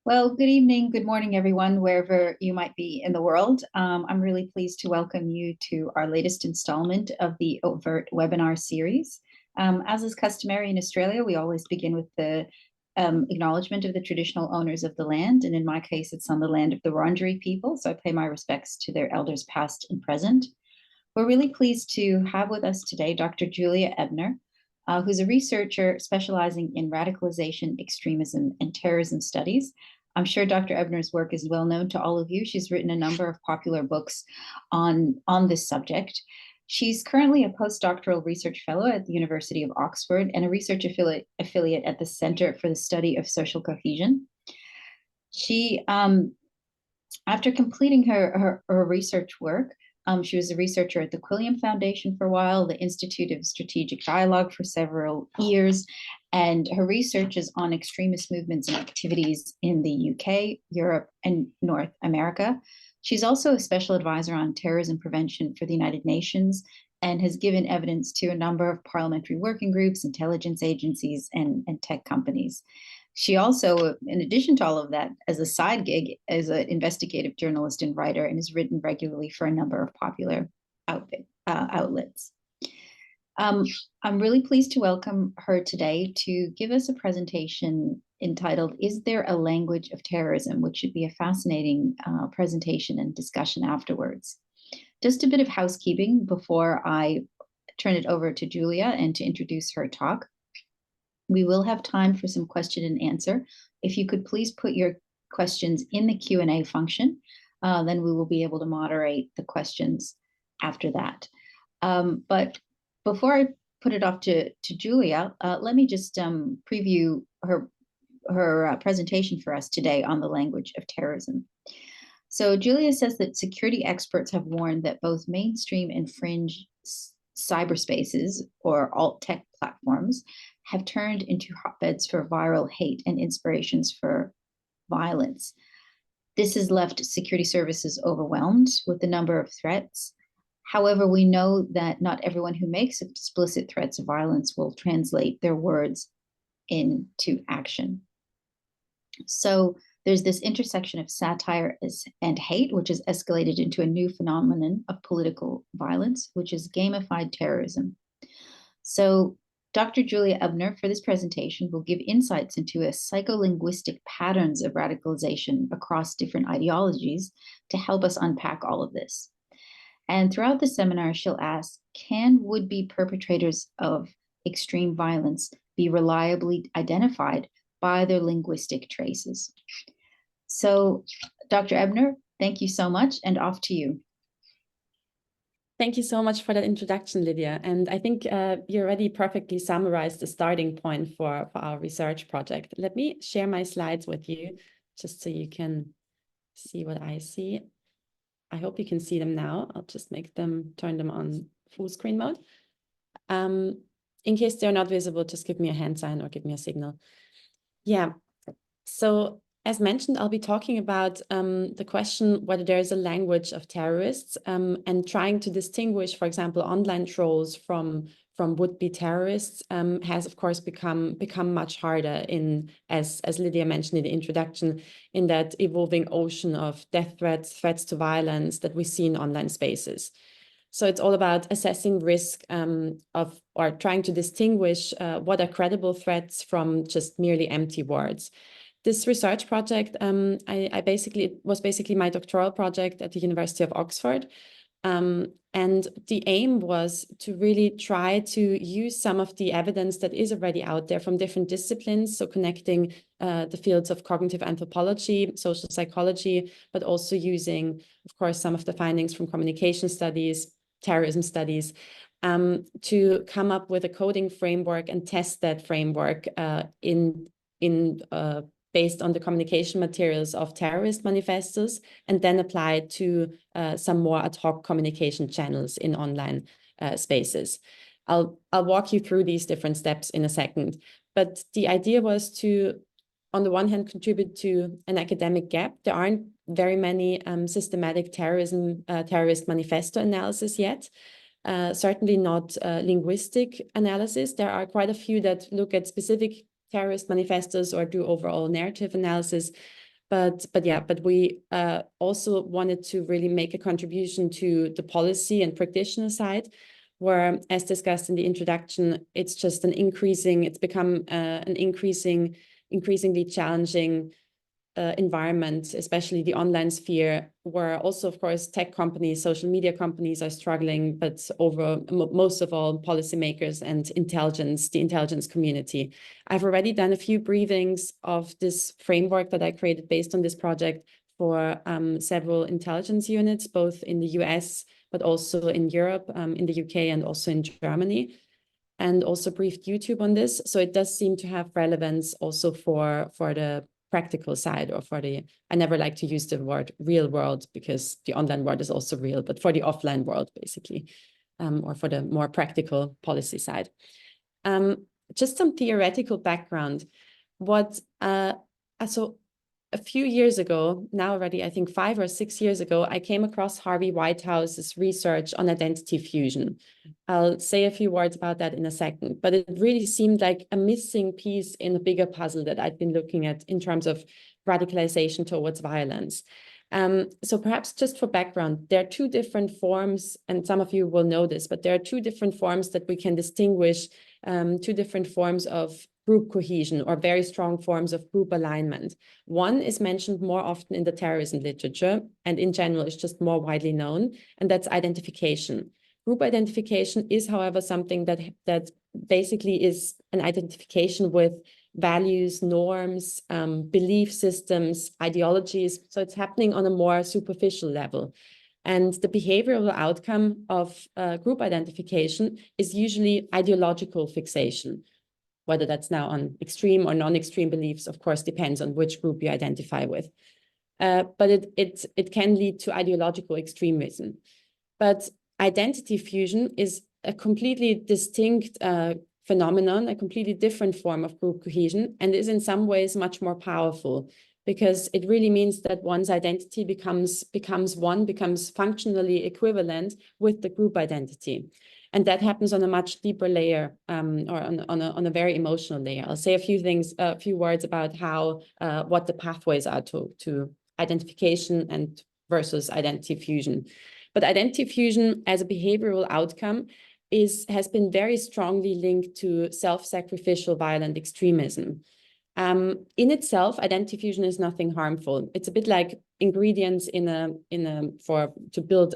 Well, good evening, good morning, everyone, wherever you might be in the world. I'm really pleased to welcome you to our latest installment of the AVERT webinar series. As is customary in Australia, we always begin with the acknowledgement of the traditional owners of the land. And in my case, it's on the land of the Wurundjeri people. So I pay my respects to their elders past and present. We're really pleased to have with us today Dr. Julia Ebner, who's a researcher specializing in radicalization, extremism, and terrorism studies. I'm sure Dr. Ebner's work is well known to all of you. She's written a number of popular books on this subject. She's currently a postdoctoral research fellow at the University of Oxford and a research affiliate at the Center for the Study of Social Cohesion. She, after completing her research work, she was a researcher at the Quilliam Foundation for a while, the Institute of Strategic Dialogue for several years, and her research is on extremist movements and activities in the UK, Europe, and North America. She's also a special advisor on terrorism prevention for the United Nations and has given evidence to a number of parliamentary working groups, intelligence agencies, and tech companies. She also, in addition to all of that, as a side gig, is an investigative journalist and writer and has written regularly for a number of popular outlets. I'm really pleased to welcome her today to give us a presentation entitled, "Is There a Language of Terrorism?" which should be a fascinating presentation and discussion afterwards. Just a bit of housekeeping before I turn it over to Julia and to introduce her talk. We will have time for some question and answer. If you could please put your questions in the Q&A function, then we will be able to moderate the questions after that. But before I put it off to Julia, let me just preview her presentation for us today on the language of terrorism. So Julia says that security experts have warned that both mainstream and fringe cyberspaces or alt tech platforms have turned into hotbeds for viral hate and inspirations for violence. This has left security services overwhelmed with the number of threats. However, we know that not everyone who makes explicit threats of violence will translate their words into action. So there's this intersection of satire and hate, which has escalated into a new phenomenon of political violence, which is gamified terrorism. So Dr. Julia Ebner, for this presentation, will give insights into psycholinguistic patterns of radicalization across different ideologies to help us unpack all of this. And throughout the seminar, she'll ask, can would-be perpetrators of extreme violence be reliably identified by their linguistic traces? So, Dr. Ebner, thank you so much, and off to you. Thank you so much for that introduction, Lydia. And I think you already perfectly summarized the starting point for our research project. Let me share my slides with you, just so you can see what I see. I hope you can see them now. I'll just turn them on full screen mode. In case they're not visible, just give me a hand sign or give me a signal. Yeah, so as mentioned, I'll be talking about the question whether there is a language of terrorists and trying to distinguish, for example, online trolls from would-be terrorists has, of course, become much harder as Lydia mentioned in the introduction, in that evolving ocean of death threats to violence that we see in online spaces. So it's all about assessing risk or trying to distinguish what are credible threats from just merely empty words. This research project, it was basically my doctoral project at the University of Oxford. And the aim was to really try to use some of the evidence that is already out there from different disciplines, so connecting the fields of cognitive anthropology, social psychology, but also using, of course, some of the findings from communication studies, terrorism studies, to come up with a coding framework and test that framework based on the communication materials of terrorist manifestos, and then apply it to some more ad hoc communication channels in online spaces. I'll walk you through these different steps in a second. But the idea was to, on the one hand, contribute to an academic gap. There aren't very many systematic terrorist manifesto analysis yet. Certainly not linguistic analysis. There are quite a few that look at specific terrorist manifestos or do overall narrative analysis. But we also wanted to really make a contribution to the policy and practitioner side, where, as discussed in the introduction, it's become an increasingly challenging environment, especially the online sphere, where also, of course, tech companies, social media companies are struggling, but most of all, policymakers and the intelligence community. I've already done a few briefings of this framework that I created based on this project for several intelligence units, both in the US, but also in Europe, in the UK, and also in Germany, and also briefed YouTube on this. So it does seem to have relevance also for the practical side, or I never like to use the word real world, because the online world is also real, but for the offline world, basically, or for the more practical policy side. Just some theoretical background. So a few years ago, now already, I think 5 or 6 years ago, I came across Harvey Whitehouse's research on identity fusion. I'll say a few words about that in a second, but it really seemed like a missing piece in a bigger puzzle that I'd been looking at in terms of radicalization towards violence. So perhaps just for background, there are 2 different forms, and some of you will know this, but there are 2 different forms that we can distinguish, 2 different forms of group cohesion, or very strong forms of group alignment. One is mentioned more often in the terrorism literature, and in general is just more widely known, and that's identification. Group identification is, however, something that basically is an identification with values, norms, belief systems, ideologies. So it's happening on a more superficial level. And the behavioral outcome of group identification is usually ideological fixation. Whether that's now on extreme or non-extreme beliefs, of course, depends on which group you identify with. But it can lead to ideological extremism. But identity fusion is a completely distinct phenomenon, a completely different form of group cohesion, and is in some ways much more powerful, because it really means that one's identity becomes functionally equivalent with the group identity. And that happens on a much deeper layer, or on a very emotional layer. I'll say a few words about what the pathways are to identification and versus identity fusion. But identity fusion as a behavioral outcome has been very strongly linked to self-sacrificial violent extremism. In itself, identity fusion is nothing harmful. It's a bit like ingredients to build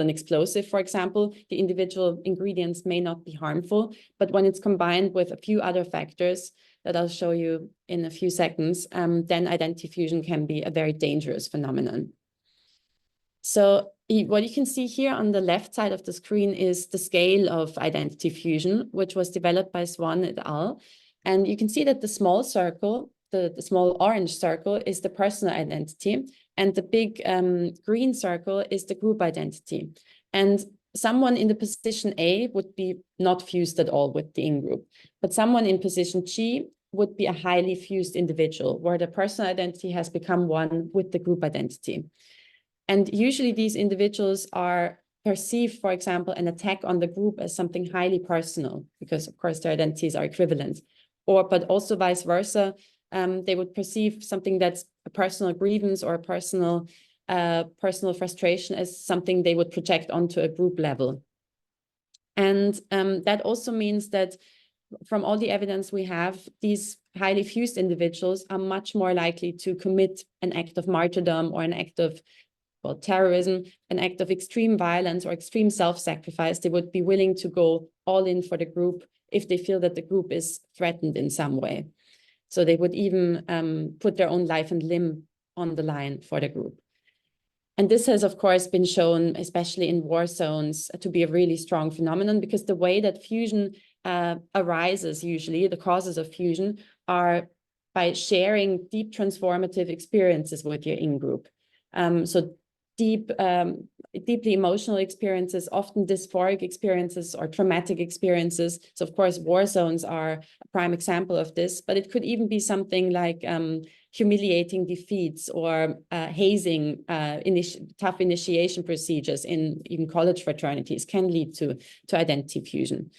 an explosive, for example. The individual ingredients may not be harmful, but when it's combined with a few other factors that I'll show you in a few seconds, then identity fusion can be a very dangerous phenomenon. So what you can see here on the left side of the screen is the scale of identity fusion, which was developed by Swan et al. And you can see that the small circle, the small orange circle, is the personal identity, and the big green circle is the group identity. And someone in the position A would be not fused at all with the in-group, but someone in position G would be a highly fused individual, where the personal identity has become one with the group identity. And usually these individuals perceive, for example, an attack on the group as something highly personal, because of course their identities are equivalent. But also vice versa, they would perceive something that's a personal grievance or a personal frustration as something they would project onto a group level. And that also means that from all the evidence we have, these highly fused individuals are much more likely to commit an act of martyrdom or an act of terrorism, an act of extreme violence or extreme self-sacrifice. They would be willing to go all in for the group if they feel that the group is threatened in some way. So they would even put their own life and limb on the line for the group. And this has, of course, been shown, especially in war zones, to be a really strong phenomenon, because the way that fusion arises, usually, the causes of fusion, are by sharing deep transformative experiences with your in-group. So deeply emotional experiences, often dysphoric experiences or traumatic experiences. So of course, war zones are a prime example of this, but it could even be something like humiliating defeats or hazing, tough initiation procedures in even college fraternities can lead to identity fusion.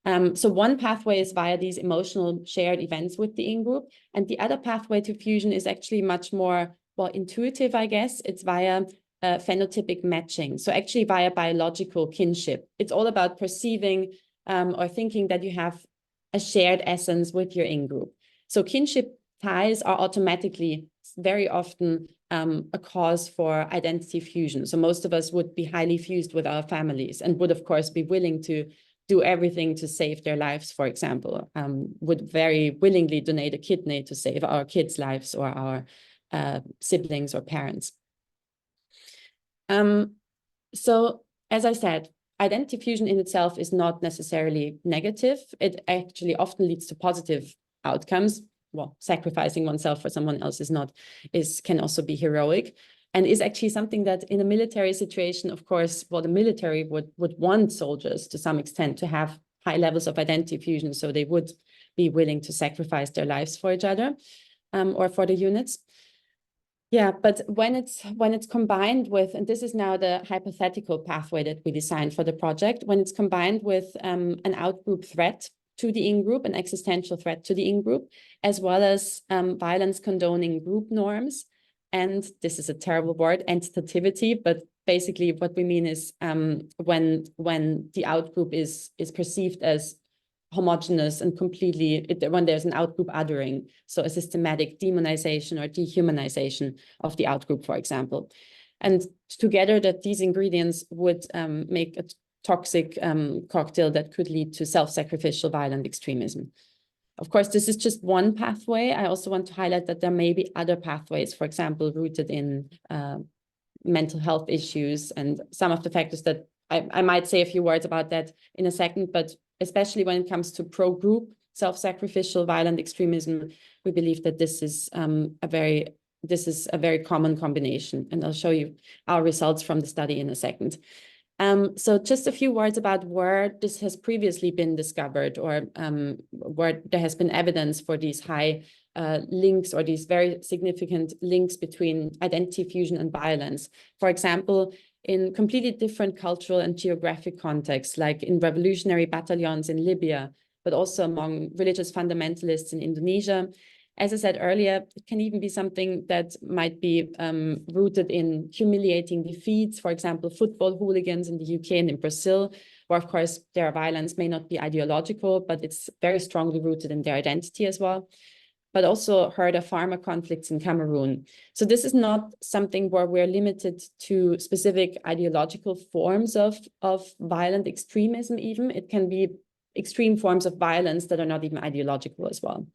So one pathway is via these emotional shared events with the in-group, and the other pathway to fusion is actually much more, well, intuitive, I guess. It's via phenotypic matching, so actually via biological kinship. It's all about perceiving or thinking that you have a shared essence with your in-group. So kinship ties are automatically very often a cause for identity fusion. So most of us would be highly fused with our families and would, of course, be willing to do everything to save their lives, for example, would very willingly donate a kidney to save our kids' lives or our siblings or parents. So, as I said, identity fusion in itself is not necessarily negative. It actually often leads to positive outcomes. Well, sacrificing oneself for someone else can also be heroic, and is actually something that in a military situation, of course, well, the military would want soldiers to some extent to have high levels of identity fusion, so they would be willing to sacrifice their lives for each other or for the units. Yeah, but when it's combined with, and this is now the hypothetical pathway that we designed for the project, when it's combined with an outgroup threat to the in-group, an existential threat to the in-group, as well as violence condoning group norms. And this is a terrible word, entitativity, but basically what we mean is when the outgroup is perceived as homogeneous and completely, when there's an outgroup othering, so a systematic demonization or dehumanization of the outgroup, for example. And together that these ingredients would make a toxic cocktail that could lead to self-sacrificial violent extremism. Of course, this is just one pathway. I also want to highlight that there may be other pathways, for example, rooted in mental health issues and some of the factors that I might say a few words about that in a second, but especially when it comes to pro-group self-sacrificial violent extremism, we believe that this is a very common combination, and I'll show you our results from the study in a second. So just a few words about where this has previously been discovered, or where there has been evidence for these high links, or these very significant links between identity fusion and violence. For example, in completely different cultural and geographic contexts, like in revolutionary battalions in Libya, but also among religious fundamentalists in Indonesia. As I said earlier, it can even be something that might be rooted in humiliating defeats, for example, football hooligans in the UK and in Brazil, where, of course, their violence may not be ideological, but it's very strongly rooted in their identity as well. But also heard of farmer conflicts in Cameroon. So this is not something where we're limited to specific ideological forms of violent extremism even. It can be extreme forms of violence that are not even ideological as well.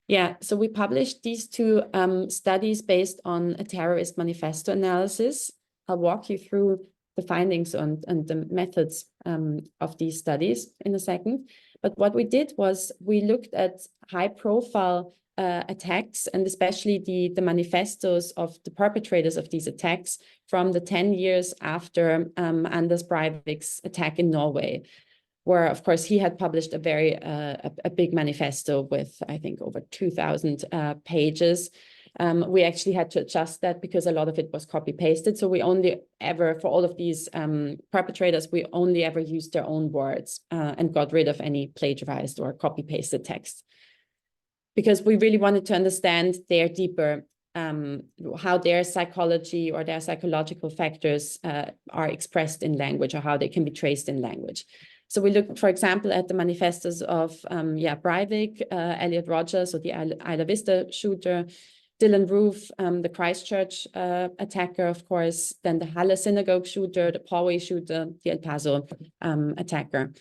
Yeah, so we published these two studies based on a terrorist manifesto analysis. I'll walk you through the findings and the methods of these studies in a second. But what we did was we looked at high-profile attacks, and especially the manifestos of the perpetrators of these attacks from the 10 years after Anders Breivik's attack in Norway, where, of course, he had published a very a big manifesto with, I think, over 2,000 pages. We actually had to adjust that because a lot of it was copy-pasted. So we only ever, for all of these perpetrators, we only ever used their own words and got rid of any plagiarized or copy-pasted text. Because we really wanted to understand their deeper, how their psychology or their psychological factors are expressed in language, or how they can be traced in language. So we looked, for example, at the manifestos of Breivik, Elliot Rodgers, or the Isla Vista shooter, Dylan Roof, the Christchurch attacker, of course, then the Halle synagogue shooter, the Poway shooter, the El Paso attacker.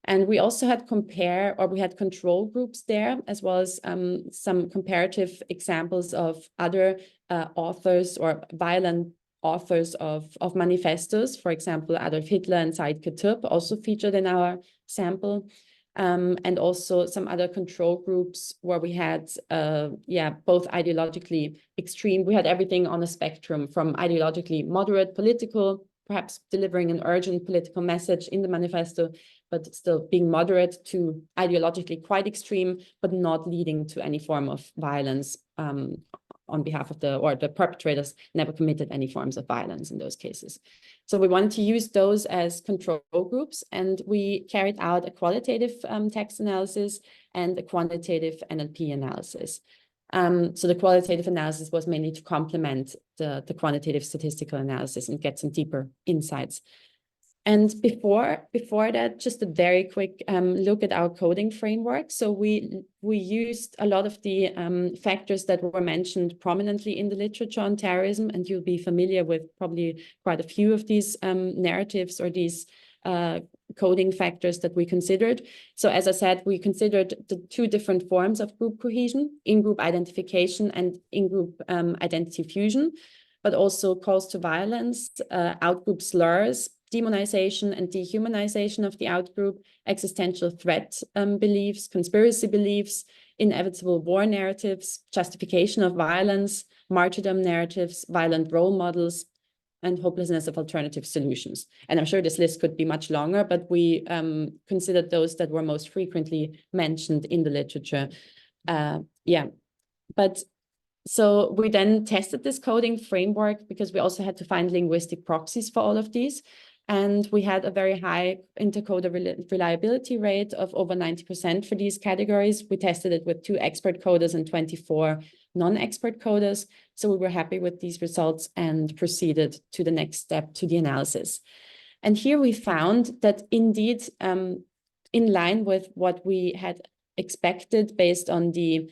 And we also had control groups there, as well as some comparative examples of other authors or violent authors of manifestos. For example, Adolf Hitler and Said Qutb also featured in our sample. And also some other control groups where we had, both ideologically extreme. We had everything on a spectrum from ideologically moderate political, perhaps delivering an urgent political message in the manifesto, but still being moderate, to ideologically quite extreme, but not leading to any form of violence on behalf of the perpetrators never committed any forms of violence in those cases. So we wanted to use those as control groups, and we carried out a qualitative text analysis and a quantitative NLP analysis. So the qualitative analysis was mainly to complement the quantitative statistical analysis and get some deeper insights. And before that, just a very quick look at our coding framework. So we used a lot of the factors that were mentioned prominently in the literature on terrorism, and you'll be familiar with probably quite a few of these narratives or these coding factors that we considered. So as I said, we considered the two different forms of group cohesion, in-group identification and in-group identity fusion, but also calls to violence, out-group slurs, demonization and dehumanization of the outgroup, existential threat beliefs, conspiracy beliefs, inevitable war narratives, justification of violence, martyrdom narratives, violent role models, and hopelessness of alternative solutions. And I'm sure this list could be much longer, but we considered those that were most frequently mentioned in the literature. So we then tested this coding framework because we also had to find linguistic proxies for all of these. And we had a very high intercoder reliability rate of over 90% for these categories. We tested it with 2 expert coders and 24 non-expert coders. So we were happy with these results and proceeded to the next step, to the analysis. And here we found that indeed, in line with what we had expected based on the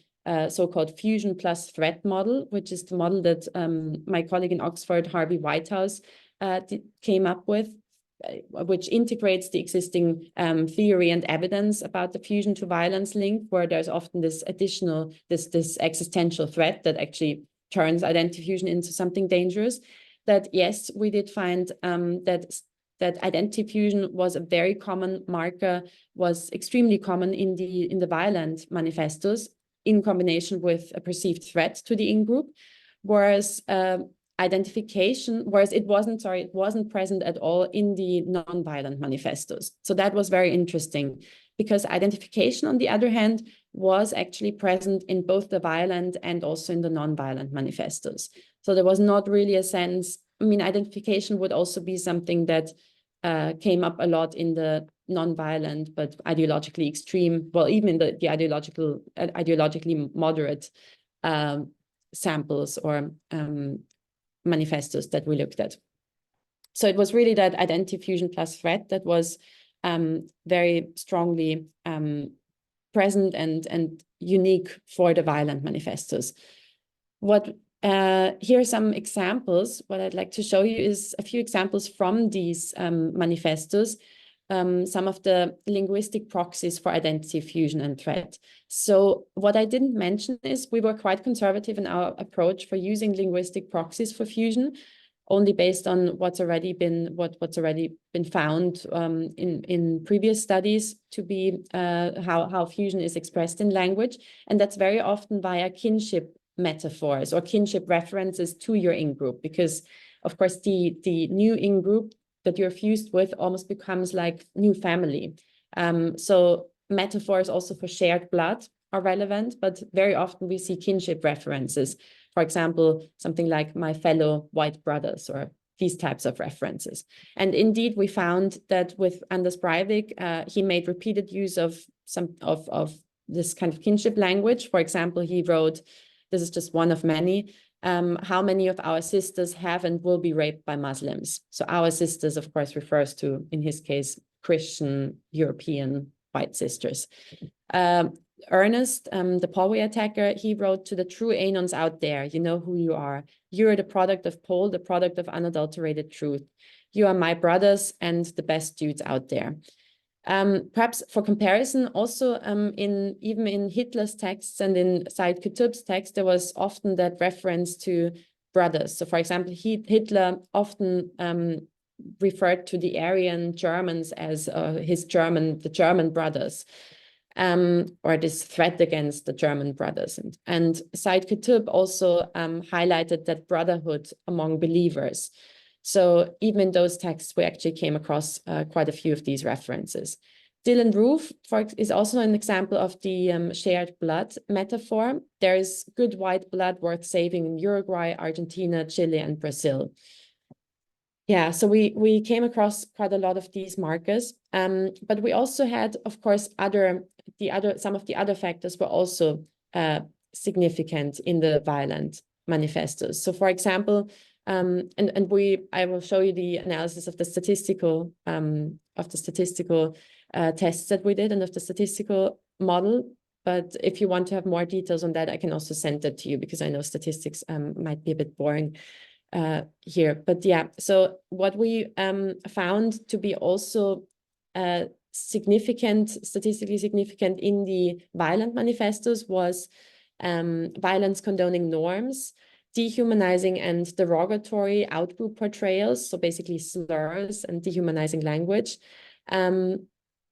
so-called fusion plus threat model, which is the model that my colleague in Oxford, Harvey Whitehouse, came up with, which integrates the existing theory and evidence about the fusion to violence link, where there's often this additional, this existential threat that actually turns identity fusion into something dangerous. That yes, we did find that identity fusion was a very common marker, was extremely common in the violent manifestos, in combination with a perceived threat to the in-group, whereas it wasn't present at all in the non-violent manifestos. So that was very interesting, because identification, on the other hand, was actually present in both the violent and also in the non-violent manifestos. So there was not really a sense, I mean, identification would also be something that came up a lot in the non-violent but ideologically extreme, well, even in the ideologically moderate samples or manifestos that we looked at. So it was really that identity fusion plus threat that was very strongly present and unique for the violent manifestos. Here are some examples. What I'd like to show you is a few examples from these manifestos, some of the linguistic proxies for identity fusion and threat. So what I didn't mention is we were quite conservative in our approach for using linguistic proxies for fusion, only based on what's already been found in previous studies to be how fusion is expressed in language. And that's very often via kinship metaphors or kinship references to your in-group, because of course the new in-group that you're fused with almost becomes like new family. So metaphors also for shared blood are relevant, but very often we see kinship references. For example, something like my fellow white brothers, or these types of references. And indeed, we found that with Anders Breivik, he made repeated use of this kind of kinship language. For example, he wrote, this is just one of many, how many of our sisters have and will be raped by Muslims. So our sisters, of course, refers to, in his case, Christian, European, white sisters. Ernest, the Polway attacker, he wrote, to the true Anons out there, you know who you are. You are the product of Pol, the product of unadulterated truth. You are my brothers and the best dudes out there. Perhaps for comparison, also even in Hitler's texts and in Said Qutb's text, there was often that reference to brothers. So for example, Hitler often referred to the Aryan Germans as the German brothers, or this threat against the German brothers. And Said Qutb also highlighted that brotherhood among believers. So even in those texts, we actually came across quite a few of these references. Dylan Roof is also an example of the shared blood metaphor. There is good white blood worth saving in Uruguay, Argentina, Chile, and Brazil. Yeah, so we came across quite a lot of these markers, but we also had, of course, some of the other factors were also significant in the violent manifestos. So, for example, I will show you the analysis of the statistical tests that we did and of the statistical model. But if you want to have more details on that, I can also send that to you, because I know statistics might be a bit boring here. But yeah, so what we found to be also statistically significant in the violent manifestos was violence condoning norms, dehumanizing and derogatory outgroup portrayals, so basically slurs and dehumanizing language.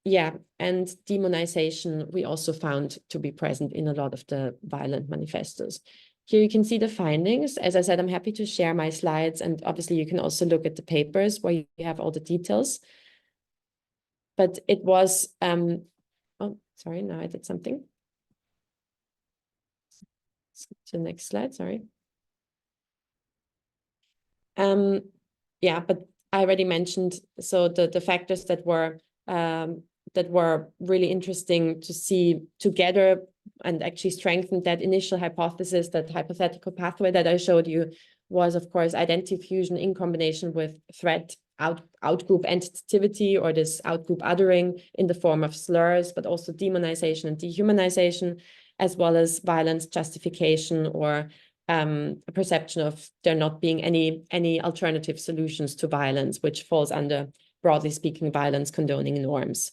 Yeah, and demonization we also found to be present in a lot of the violent manifestos. Here you can see the findings. As I said, I'm happy to share my slides, and obviously you can also look at the papers where you have all the details. But it was, oh, sorry, now I did something. Skip to the next slide, sorry. Yeah, but I already mentioned, so the factors that were really interesting to see together and actually strengthened that initial hypothesis, that hypothetical pathway that I showed you, was, of course, identity fusion in combination with threat outgroup entitativity, or this outgroup othering in the form of slurs, but also demonization and dehumanization, as well as violence justification, or a perception of there not being any alternative solutions to violence, which falls under, broadly speaking, violence condoning norms.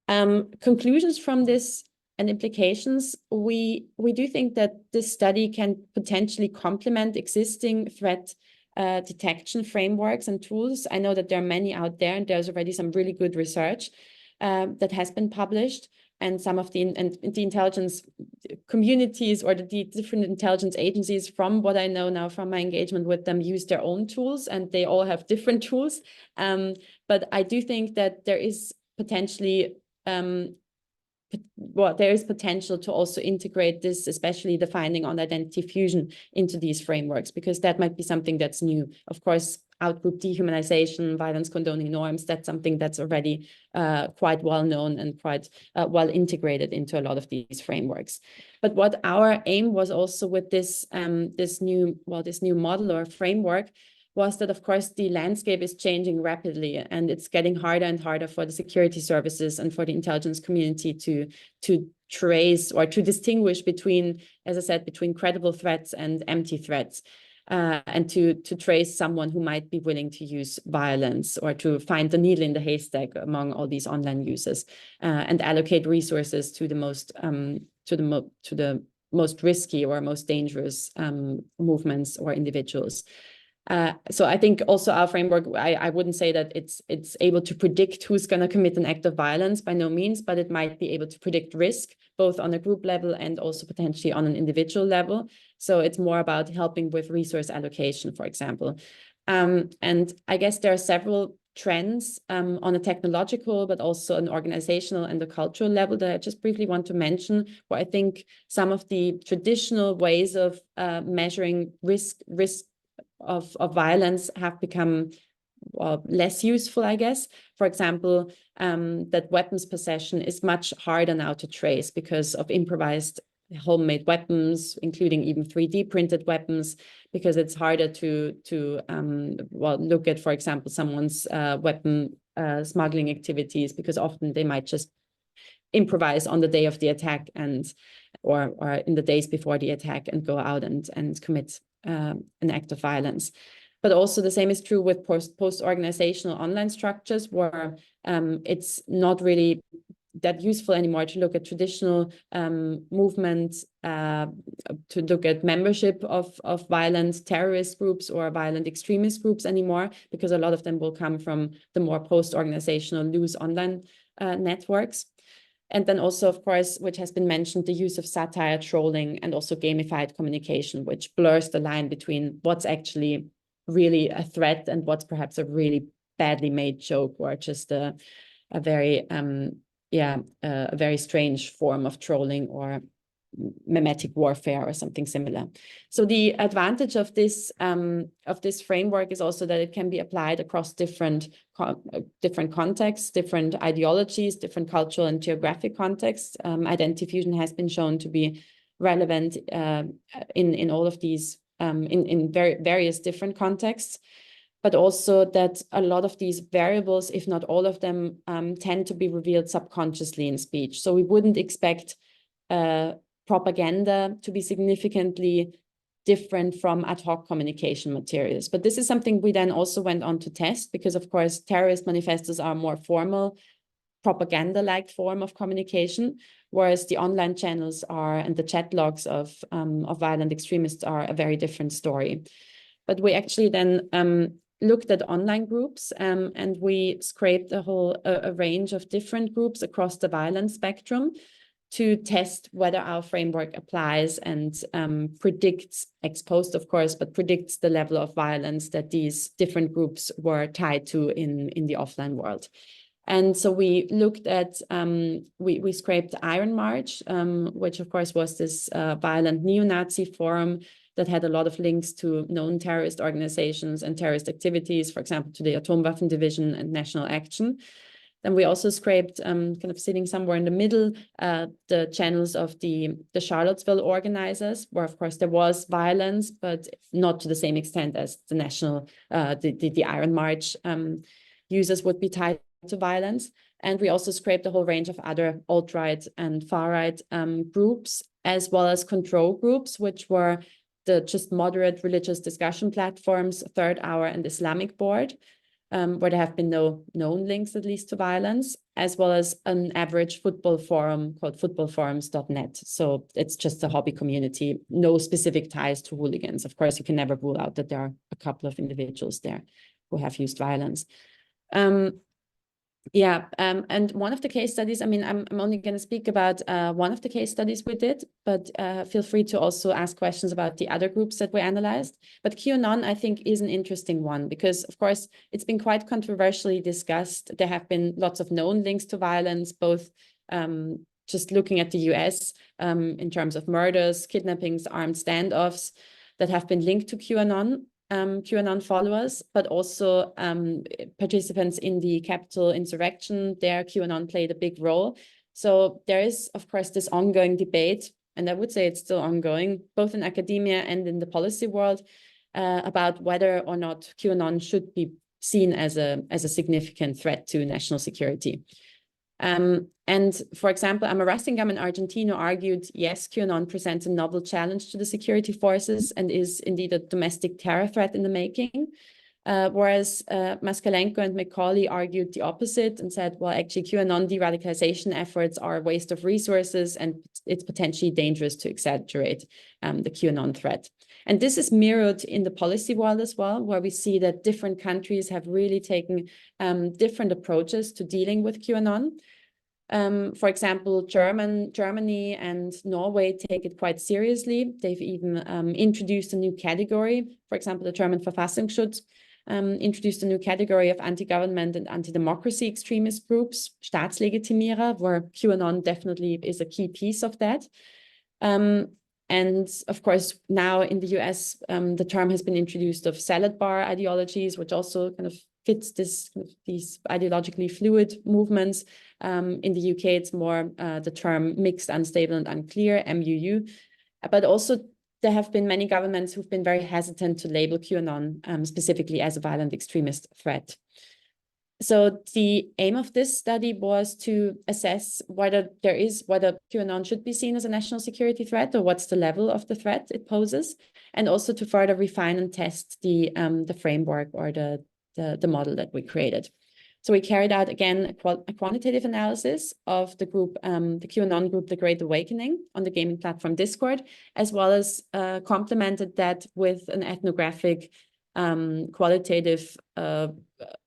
Conclusions from this and implications, we do think that this study can potentially complement existing threat detection frameworks and tools. I know that there are many out there, and there's already some really good research that has been published, and some of the intelligence communities, or the different intelligence agencies, from what I know now from my engagement with them, use their own tools, and they all have different tools. But I do think that there is potentially there is potential to also integrate this, especially the finding on identity fusion, into these frameworks, because that might be something that's new. Of course, outgroup dehumanization, violence condoning norms, that's something that's already quite well known and quite well integrated into a lot of these frameworks. But what our aim was also with this new model or framework was that, of course, the landscape is changing rapidly, and it's getting harder and harder for the security services and for the intelligence community to trace or to distinguish between, as I said, between credible threats and empty threats, and to trace someone who might be willing to use violence, or to find the needle in the haystack among all these online users, and allocate resources to the most risky or most dangerous movements or individuals. So I think also our framework, I wouldn't say that it's able to predict who's going to commit an act of violence, by no means, but it might be able to predict risk, both on a group level and also potentially on an individual level. So it's more about helping with resource allocation, for example. And I guess there are several trends on a technological, but also an organizational and a cultural level that I just briefly want to mention, where I think some of the traditional ways of measuring risk of violence have become less useful, I guess. For example, that weapons possession is much harder now to trace because of improvised homemade weapons, including even 3D printed weapons, because it's harder to look at, for example, someone's weapon smuggling activities, because often they might just improvise on the day of the attack or in the days before the attack and go out and commit an act of violence. But also the same is true with post-organizational online structures, where it's not really that useful anymore to look at traditional movements, to look at membership of violent terrorist groups or violent extremist groups anymore, because a lot of them will come from the more post-organizational loose online networks. And then also, of course, which has been mentioned, the use of satire, trolling, and also gamified communication, which blurs the line between what's actually really a threat and what's perhaps a really badly made joke, or just a a very a very strange form of trolling or mimetic warfare or something similar. So the advantage of this framework is also that it can be applied across different contexts, different ideologies, different cultural and geographic contexts. Identity fusion has been shown to be relevant in all of these in various different contexts, but also that a lot of these variables, if not all of them, tend to be revealed subconsciously in speech. So we wouldn't expect propaganda to be significantly different from ad hoc communication materials. But this is something we then also went on to test, because of course terrorist manifestos are a more formal, propaganda-like form of communication, whereas the online channels are, and the chat logs of violent extremists are a very different story. But we actually then looked at online groups and we scraped a range of different groups across the violence spectrum to test whether our framework applies and predicts, ex post of course, but predicts the level of violence that these different groups were tied to in the offline world. And so we looked at, we scraped Iron March, which of course was this violent neo-Nazi forum that had a lot of links to known terrorist organizations and terrorist activities, for example, to the Atomwaffen Division and National Action. Then we also scraped, kind of sitting somewhere in the middle, the channels of the Charlottesville organizers, where of course there was violence, but not to the same extent as the national, the Iron March users would be tied to violence. And we also scraped a whole range of other alt-right and far-right groups, as well as control groups, which were the just moderate religious discussion platforms, Third Hour and Islamic Board, where there have been no known links, at least, to violence, as well as an average football forum called footballforums.net. So it's just a hobby community, no specific ties to hooligans. Of course, you can never rule out that there are a couple of individuals there who have used violence. And one of the case studies, I mean, I'm only going to speak about one of the case studies we did, but feel free to also ask questions about the other groups that we analyzed. But QAnon, I think, is an interesting one because, of course, it's been quite controversially discussed. There have been lots of known links to violence, both just looking at the US in terms of murders, kidnappings, armed standoffs that have been linked to QAnon. QAnon followers, but also participants in the Capitol insurrection. There, QAnon played a big role. So there is, of course, this ongoing debate, and I would say it's still ongoing, both in academia and in the policy world, about whether or not QAnon should be seen as a significant threat to national security. And for example, Amarasingam in Argentina argued, yes, QAnon presents a novel challenge to the security forces and is indeed a domestic terror threat in the making. Whereas Maskalenko and Macaulay argued the opposite and said, well, actually, QAnon de-radicalization efforts are a waste of resources and it's potentially dangerous to exaggerate the QAnon threat. And this is mirrored in the policy world as well, where we see that different countries have really taken different approaches to dealing with QAnon. For example, Germany and Norway take it quite seriously. They've even introduced a new category. For example, the German Verfassungsschutz introduced a new category of anti-government and anti-democracy extremist groups, Staatslegitimierer, where QAnon definitely is a key piece of that. And of course, now in the US, the term has been introduced of salad bar ideologies, which also kind of fits these ideologically fluid movements. In the UK, it's more the term mixed, unstable, and unclear, MUU. But also, there have been many governments who've been very hesitant to label QAnon specifically as a violent extremist threat. So the aim of this study was to assess whether QAnon should be seen as a national security threat or what's the level of the threat it poses, and also to further refine and test the framework or the model that we created. So we carried out, again, a quantitative analysis of the group, the QAnon group, The Great Awakening, on the gaming platform Discord, as well as complemented that with an ethnographic qualitative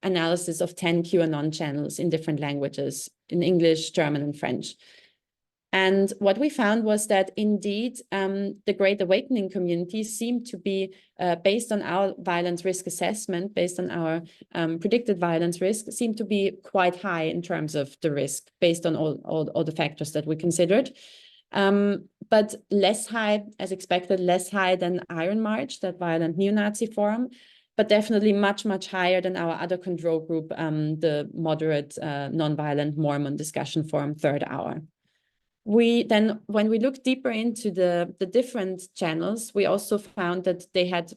analysis of 10 QAnon channels in different languages, in English, German, and French. And what we found was that indeed the Great Awakening community seemed to be, based on our violence risk assessment, based on our predicted violence risk, seemed to be quite high in terms of the risk based on all the factors that we considered. But less high, as expected, less high than Iron March, that violent neo-Nazi forum, but definitely much, much higher than our other control group, the moderate, nonviolent Mormon discussion forum, Third Hour. We then, when we looked deeper into the different channels, we also found that they had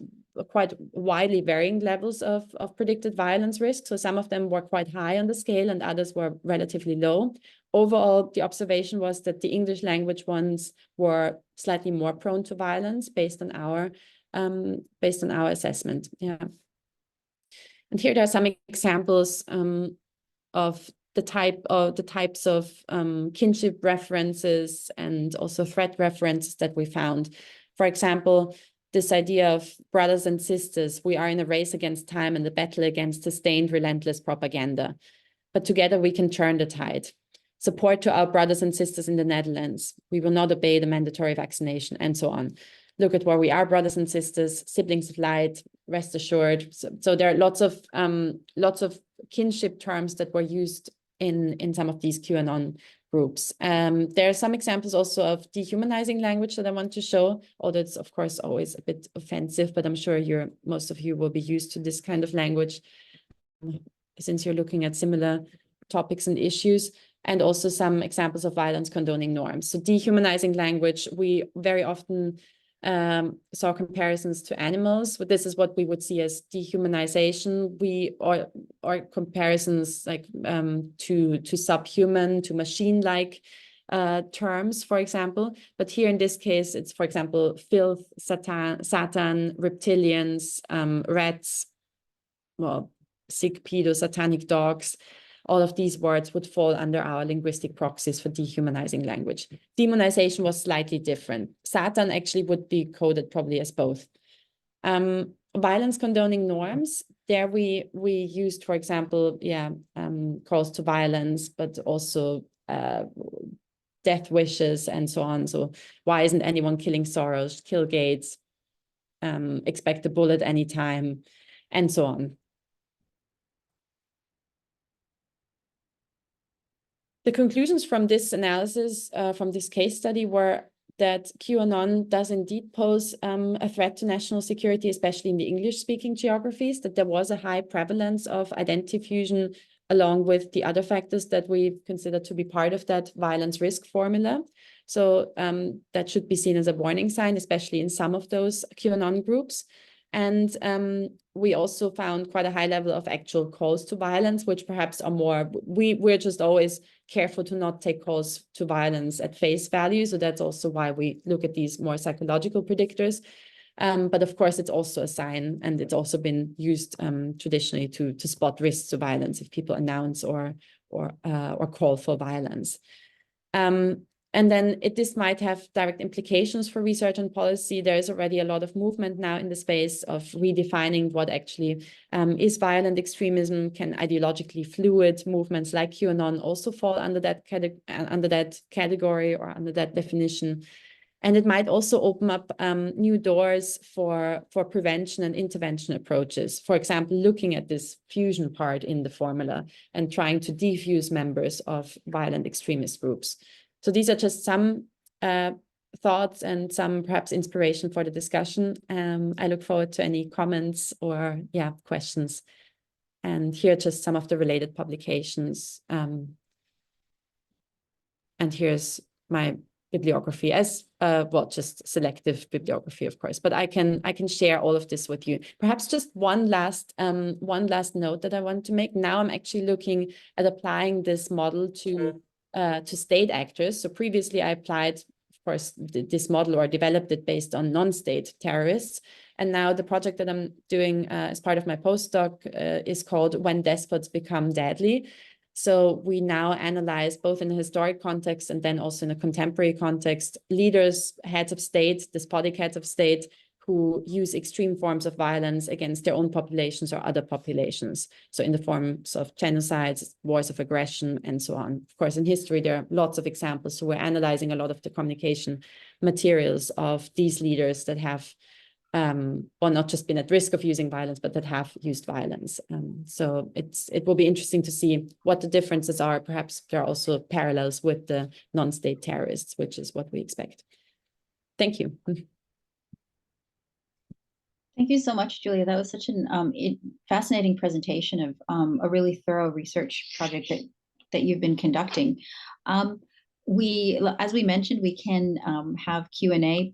quite widely varying levels of predicted violence risk. So some of them were quite high on the scale and others were relatively low. Overall, the observation was that the English language ones were slightly more prone to violence based on our assessment. Yeah. And here there are some examples of the types of kinship references and also threat references that we found. For example, this idea of brothers and sisters, we are in a race against time and the battle against sustained, relentless propaganda. But together we can turn the tide. Support to our brothers and sisters in the Netherlands. We will not obey the mandatory vaccination, and so on. Look at where we are, brothers and sisters, siblings of light, rest assured. So there are lots of kinship terms that were used in some of these QAnon groups. There are some examples also of dehumanizing language that I want to show, although it's of course always a bit offensive, but I'm sure most of you will be used to this kind of language since you're looking at similar topics and issues, and also some examples of violence condoning norms. So dehumanizing language, we very often saw comparisons to animals, but this is what we would see as dehumanization. Or comparisons like to subhuman, to machine-like terms, for example. But here in this case, it's, for example, filth, Satan, reptilians, rats, well, sick pedo, satanic dogs. All of these words would fall under our linguistic proxies for dehumanizing language. Demonization was slightly different. Satan actually would be coded probably as both. Violence condoning norms, there we used, for example, calls to violence, but also death wishes and so on. So why isn't anyone killing Soros? Kill Gates, expect a bullet anytime, and so on. The conclusions from this analysis, from this case study, were that QAnon does indeed pose a threat to national security, especially in the English-speaking geographies, that there was a high prevalence of identity fusion along with the other factors that we consider to be part of that violence risk formula. So that should be seen as a warning sign, especially in some of those QAnon groups. And we also found quite a high level of actual calls to violence, which perhaps are more, we're just always careful to not take calls to violence at face value. So that's also why we look at these more psychological predictors. But of course, it's also a sign, and it's also been used traditionally to spot risks to violence if people announce or call for violence. And then this might have direct implications for research and policy. There is already a lot of movement now in the space of redefining what actually is violent extremism. Can ideologically fluid movements like QAnon also fall under that category or under that definition? And it might also open up new doors for prevention and intervention approaches. For example, looking at this fusion part in the formula and trying to defuse members of violent extremist groups. So these are just some thoughts and some perhaps inspiration for the discussion. I look forward to any comments or questions. And here are just some of the related publications. And here's my bibliography as just selective bibliography, of course, but I can share all of this with you. Perhaps just one last note that I want to make. Now I'm actually looking at applying this model to state actors. So previously I applied, of course, this model or developed it based on non-state terrorists. And now the project that I'm doing as part of my postdoc is called When Despots Become Deadly. So we now analyze both in a historic context and then also in a contemporary context, leaders, heads of state, despotic heads of state, who use extreme forms of violence against their own populations or other populations. So in the forms of genocides, wars of aggression, and so on. Of course, in history, there are lots of examples. So we're analyzing a lot of the communication materials of these leaders that have, well, not just been at risk of using violence, but that have used violence. So it will be interesting to see what the differences are. Perhaps there are also parallels with the non-state terrorists, which is what we expect. Thank you. Thank you so much, Julia. That was such an fascinating presentation of a really thorough research project that you've been conducting. As we mentioned, we can have Q&A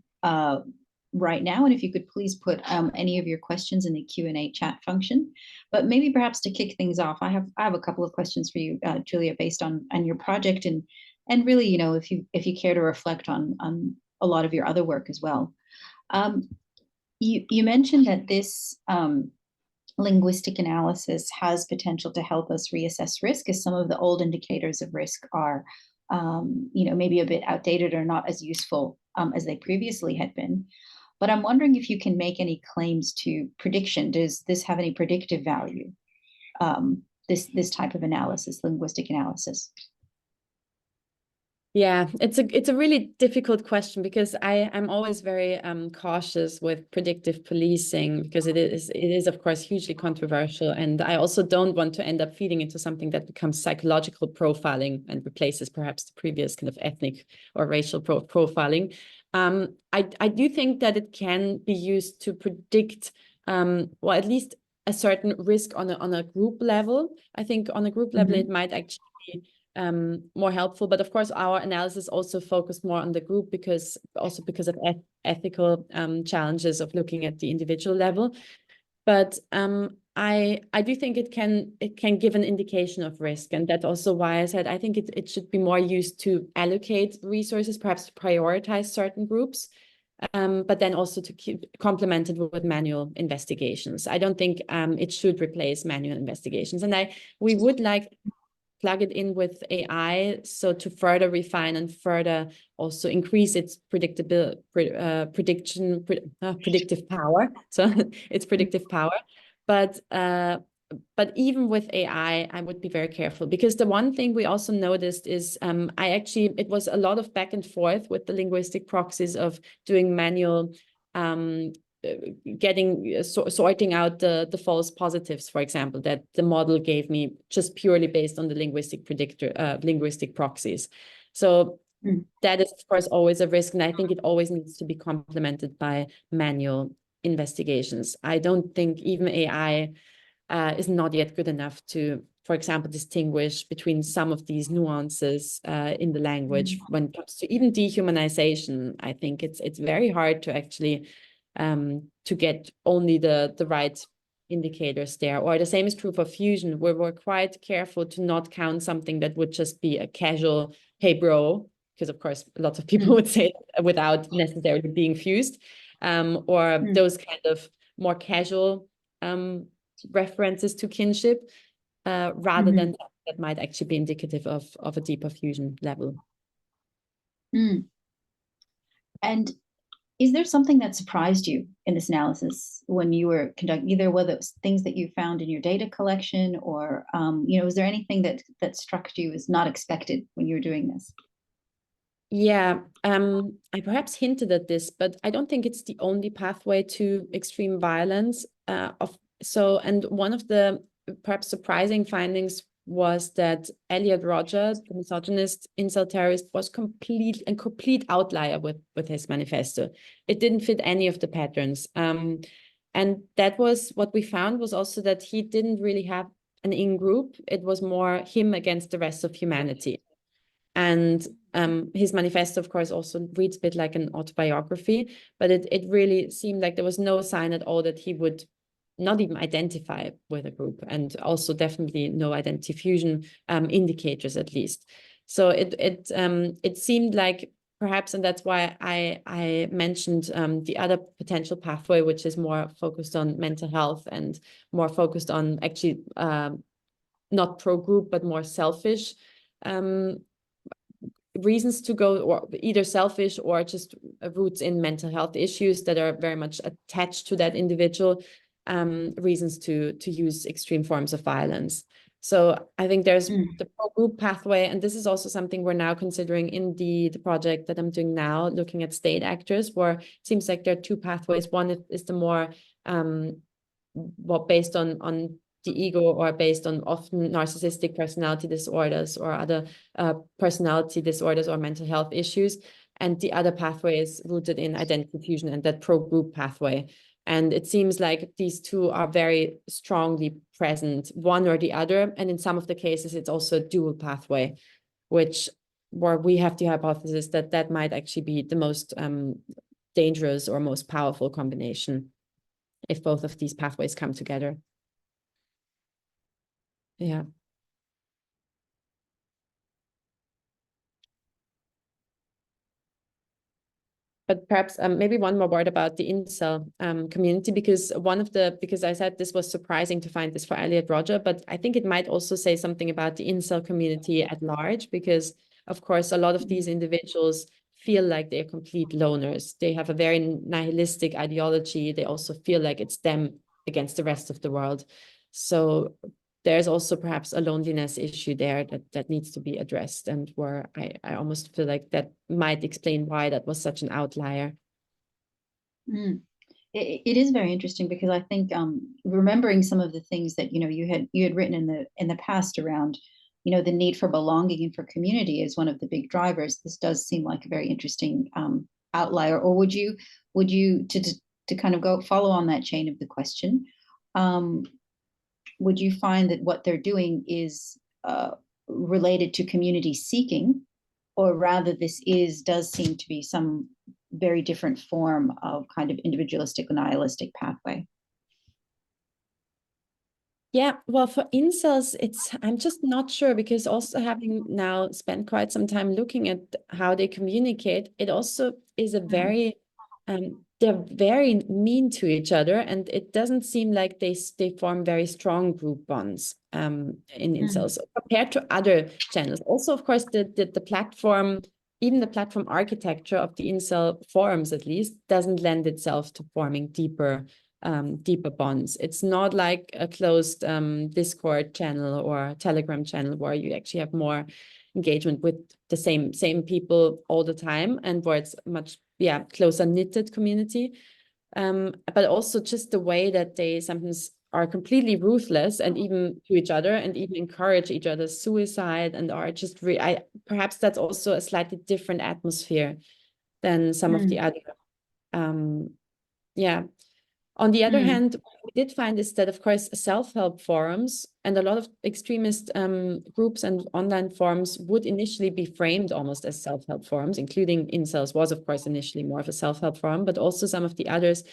right now, and if you could please put any of your questions in the Q&A chat function. But maybe perhaps to kick things off, I have a couple of questions for you, Julia, based on your project, and really, you know, if you care to reflect on a lot of your other work as well. You mentioned that this linguistic analysis has potential to help us reassess risk, as some of the old indicators of risk are, you know, maybe a bit outdated or not as useful as they previously had been. But I'm wondering if you can make any claims to prediction. Does this have any predictive value? This type of analysis, linguistic analysis. Yeah, it's a really difficult question, because I'm always very cautious with predictive policing, because it is of course hugely controversial, and I also don't want to end up feeding into something that becomes psychological profiling and replaces perhaps the previous kind of ethnic or racial profiling. I do think that it can be used to predict, well, at least a certain risk on a group level. I think on a group level it might actually be more helpful, but of course our analysis also focused more on the group, because of ethical challenges of looking at the individual level. But I do think it can give an indication of risk, and that's also why I said I think it should be more used to allocate resources, perhaps to prioritize certain groups, but then also to keep complemented with manual investigations. I don't think it should replace manual investigations, and we would like plug it in with AI, so to further refine and further also increase its predictive power. So its predictive power. But even with AI, I would be very careful, because the one thing we also noticed is it was a lot of back and forth with the linguistic proxies of doing manual sorting out the false positives, for example, that the model gave me just purely based on the linguistic proxies. So that is of course always a risk, and I think it always needs to be complemented by manual investigations. I don't think even AI is not yet good enough to, for example, distinguish between some of these nuances in the language. When it comes to even dehumanization, I think it's very hard to actually to get only the right indicators there. Or the same is true for fusion, where we're quite careful to not count something that would just be a casual, hey bro, because of course lots of people would say that without necessarily being fused, or those kind of more casual references to kinship, rather than that might actually be indicative of a deeper fusion level. And is there something that surprised you in this analysis when you were conducting, either whether it was things that you found in your data collection, or you know, was there anything that struck you as not expected when you were doing this? Yeah, I perhaps hinted at this, but I don't think it's the only pathway to extreme violence. And one of the perhaps surprising findings was that Elliot Rodger, the misogynist incel terrorist, was complete outlier with his manifesto. It didn't fit any of the patterns. And that was what we found, was also that he didn't really have an in-group. It was more him against the rest of humanity. And his manifesto, of course, also reads a bit like an autobiography, but it really seemed like there was no sign at all that he would not even identify with a group, and also definitely no identity fusion indicators, at least. So it seemed like perhaps, and that's why I mentioned the other potential pathway, which is more focused on mental health and more focused on actually not pro-group, but more selfish reasons to go, or either selfish or just roots in mental health issues that are very much attached to that individual, reasons to use extreme forms of violence. So I think there's the pro-group pathway, and this is also something we're now considering in the project that I'm doing now, looking at state actors, where it seems like there are two pathways. One is the more based on the ego, or based on often narcissistic personality disorders or other personality disorders or mental health issues. And the other pathway is rooted in identity fusion and that pro-group pathway. And it seems like these two are very strongly present, one or the other. And in some of the cases, it's also a dual pathway, where we have the hypothesis that that might actually be the most dangerous or most powerful combination if both of these pathways come together. Yeah. But perhaps maybe one more word about the incel community, because I said this was surprising to find this for Elliot Rodger, but I think it might also say something about the incel community at large, because of course, a lot of these individuals feel like they're complete loners. They have a very nihilistic ideology. They also feel like it's them against the rest of the world. So there's also perhaps a loneliness issue there that needs to be addressed, and where I almost feel like that might explain why that was such an outlier. It is very interesting, because I think remembering some of the things that you had written in the past around the need for belonging and for community is one of the big drivers. This does seem like a very interesting outlier. Or would you to kind of follow on that chain of the question? Would you find that what they're doing is related to community seeking, or rather this does seem to be some very different form of kind of individualistic, nihilistic pathway? Yeah, well, for incels, I'm just not sure, because also having now spent quite some time looking at how they communicate, it also is a very they're very mean to each other, and it doesn't seem like they form very strong group bonds in incels compared to other channels. Also, of course, the platform, even the platform architecture of the incel forums, at least, doesn't lend itself to forming deeper bonds. It's not like a closed Discord channel or Telegram channel where you actually have more engagement with the same people all the time, and where it's much closer knitted community. But also just the way that they sometimes are completely ruthless, and even to each other, and even encourage each other's suicide, and are just perhaps that's also a slightly different atmosphere than some of the other On the other hand, what we did find is that, of course, self-help forums and a lot of extremist groups and online forums would initially be framed almost as self-help forums, including Incels was, of course, initially more of a self-help forum, but also some of the others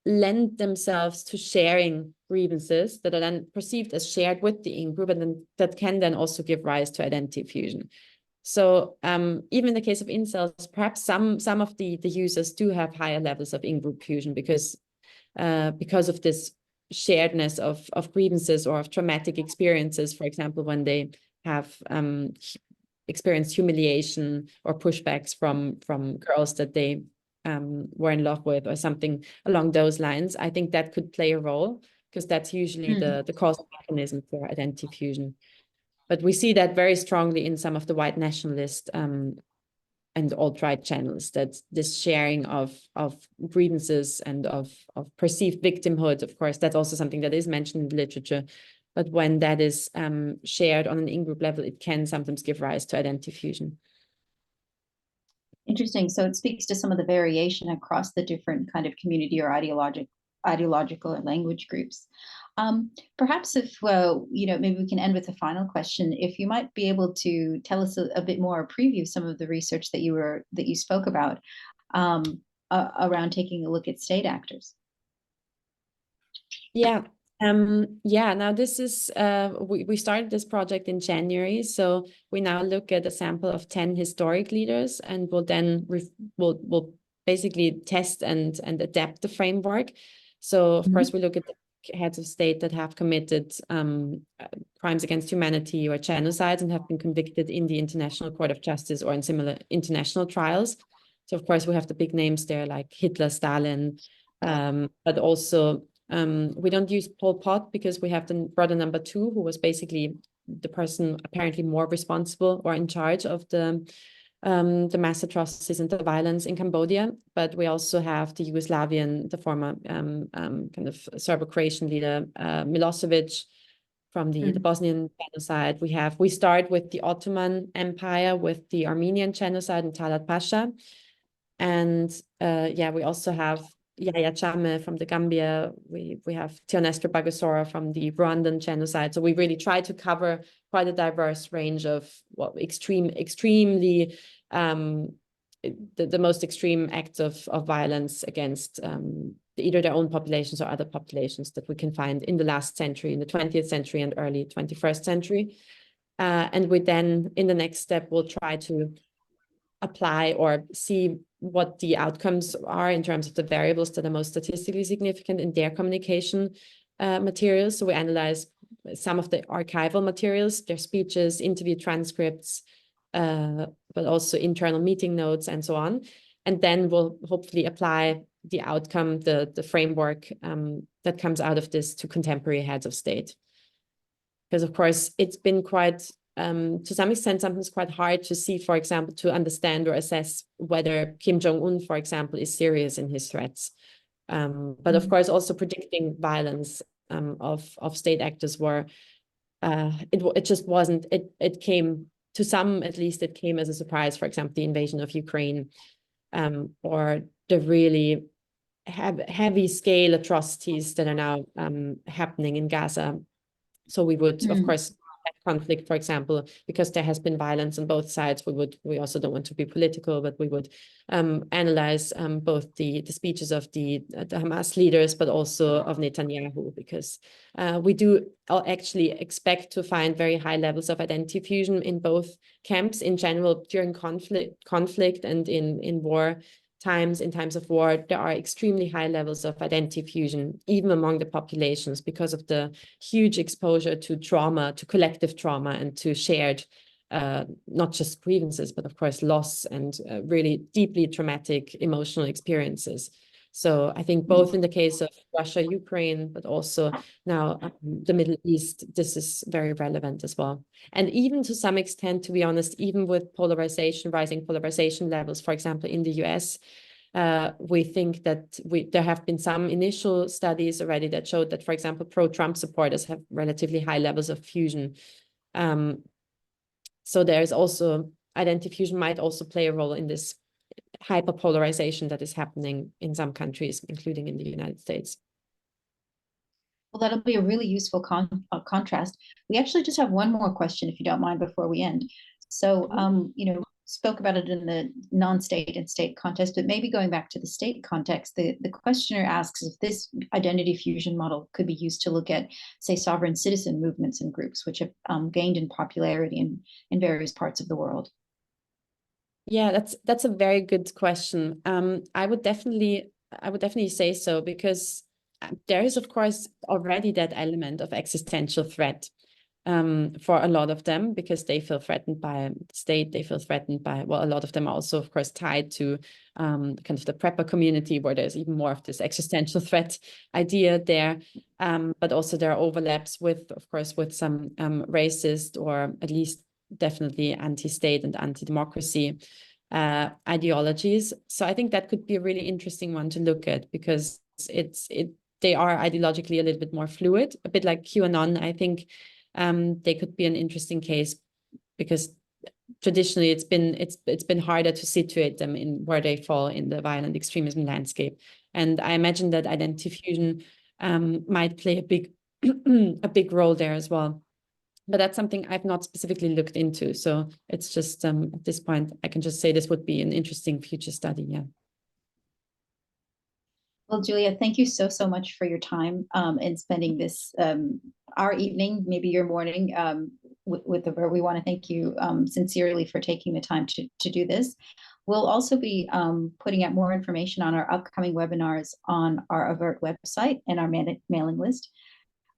lend themselves to sharing grievances that are then perceived as shared with the in-group, and then that can then also give rise to identity fusion. So even in the case of incels, perhaps some of the users do have higher levels of in-group fusion because of this sharedness of grievances or of traumatic experiences. For example, when they have experienced humiliation or pushbacks from girls that they were in love with, or something along those lines. I think that could play a role, because that's usually the causal mechanism for identity fusion. But we see that very strongly in some of the white nationalist and alt-right channels, that this sharing of grievances and of perceived victimhood, of course, that's also something that is mentioned in the literature. But when that is shared on an in-group level, it can sometimes give rise to identity fusion. Interesting. So it speaks to some of the variation across the different kind of community or ideological and language groups. Perhaps if, maybe we can end with a final question. If you might be able to tell us a bit more, preview some of the research that you spoke about around taking a look at state actors. Yeah. Now this is, we started this project in January. So we now look at a sample of 10 historic leaders, and we'll then, we'll basically test and adapt the framework. So of course we look at the heads of state that have committed crimes against humanity or genocides and have been convicted in the International Court of Justice or in similar international trials. So of course we have the big names there like Hitler, Stalin, but also we don't use Pol Pot because we have the brother number 2, who was basically the person apparently more responsible or in charge of the mass atrocities and the violence in Cambodia. But we also have the the former kind of Serbo-Croatian leader, Milosevic, from the Bosnian genocide. We start with the Ottoman Empire with the Armenian genocide and Talat Pasha. And we also have Yahya Jammeh from the Gambia. We have Theonesta Bagosora from the Rwandan genocide. So we really try to cover quite a diverse range of extremely the most extreme acts of violence against either their own populations or other populations that we can find in the last century, in the 20th century and early 21st century. And we then, in the next step, will try to apply or see what the outcomes are in terms of the variables that are most statistically significant in their communication materials. So we analyze some of the archival materials, their speeches, interview transcripts, but also internal meeting notes and so on. And then we'll hopefully apply the outcome, the framework that comes out of this to contemporary heads of state. Because of course, it's been quite to some extent, sometimes quite hard to see, for example, to understand or assess whether Kim Jong-un, for example, is serious in his threats. But of course, also predicting violence of state actors were, it just wasn't, it came, to some at least, it came as a surprise, for example, the invasion of Ukraine, or the really heavy scale atrocities that are now happening in Gaza. So we would, of course, conflict, for example, because there has been violence on both sides, we also don't want to be political, but we would analyze both the speeches of the Hamas leaders, but also of Netanyahu, because we do actually expect to find very high levels of identity fusion in both camps in general during conflict and in war times. In times of war, there are extremely high levels of identity fusion, even among the populations, because of the huge exposure to trauma, to collective trauma, and to shared, not just grievances, but of course loss and really deeply traumatic emotional experiences. So I think both in the case of Russia, Ukraine, but also now the Middle East, this is very relevant as well. And even to some extent, to be honest, even with polarization, rising polarization levels, for example, in the US, we think that there have been some initial studies already that showed that, for example, pro-Trump supporters have relatively high levels of fusion. So there's also, identity fusion might also play a role in this hyperpolarization that is happening in some countries, including in the United States. Well, that'll be a really useful contrast. We actually just have one more question, if you don't mind, before we end. So, spoke about it in the non-state and state context, but maybe going back to the state context, the questioner asks if this identity fusion model could be used to look at, say, sovereign citizen movements and groups, which have gained in popularity in various parts of the world. Yeah, that's a very good question. I would definitely say so, because there is, of course, already that element of existential threat for a lot of them, because they feel threatened by the state, they feel threatened by, well, a lot of them are also, of course, tied to kind of the prepper community, where there's even more of this existential threat idea there. But also there are overlaps with, of course, with some racist, or at least definitely anti-state and anti-democracy ideologies. So I think that could be a really interesting one to look at, because they are ideologically a little bit more fluid, a bit like QAnon. I think they could be an interesting case, because traditionally it's been harder to situate them in where they fall in the violent extremism landscape. And I imagine that identity fusion might play a big role there as well. But that's something I've not specifically looked into. So it's just at this point, I can just say this would be an interesting future study. Yeah. Well, Julia, thank you so much for your time and spending this our evening, maybe your morning, with the. We want to thank you sincerely for taking the time to do this. We'll also be putting out more information on our upcoming webinars on our AVERT website and our mailing list.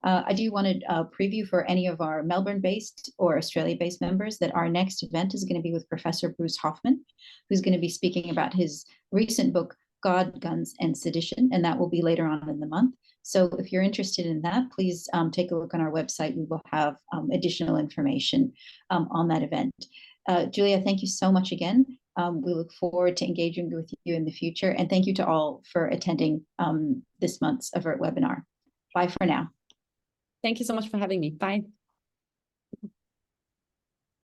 I do want to preview for any of our Melbourne-based or Australia-based members that our next event is going to be with Professor Bruce Hoffman, who's going to be speaking about his recent book, God, Guns, and Sedition, and that will be later on in the month. So if you're interested in that, please take a look on our website. We will have additional information on that event. Julia, thank you so much again. We look forward to engaging with you in the future. And thank you to all for attending this month's AVERT webinar. Bye for now. Thank you so much for having me. Bye.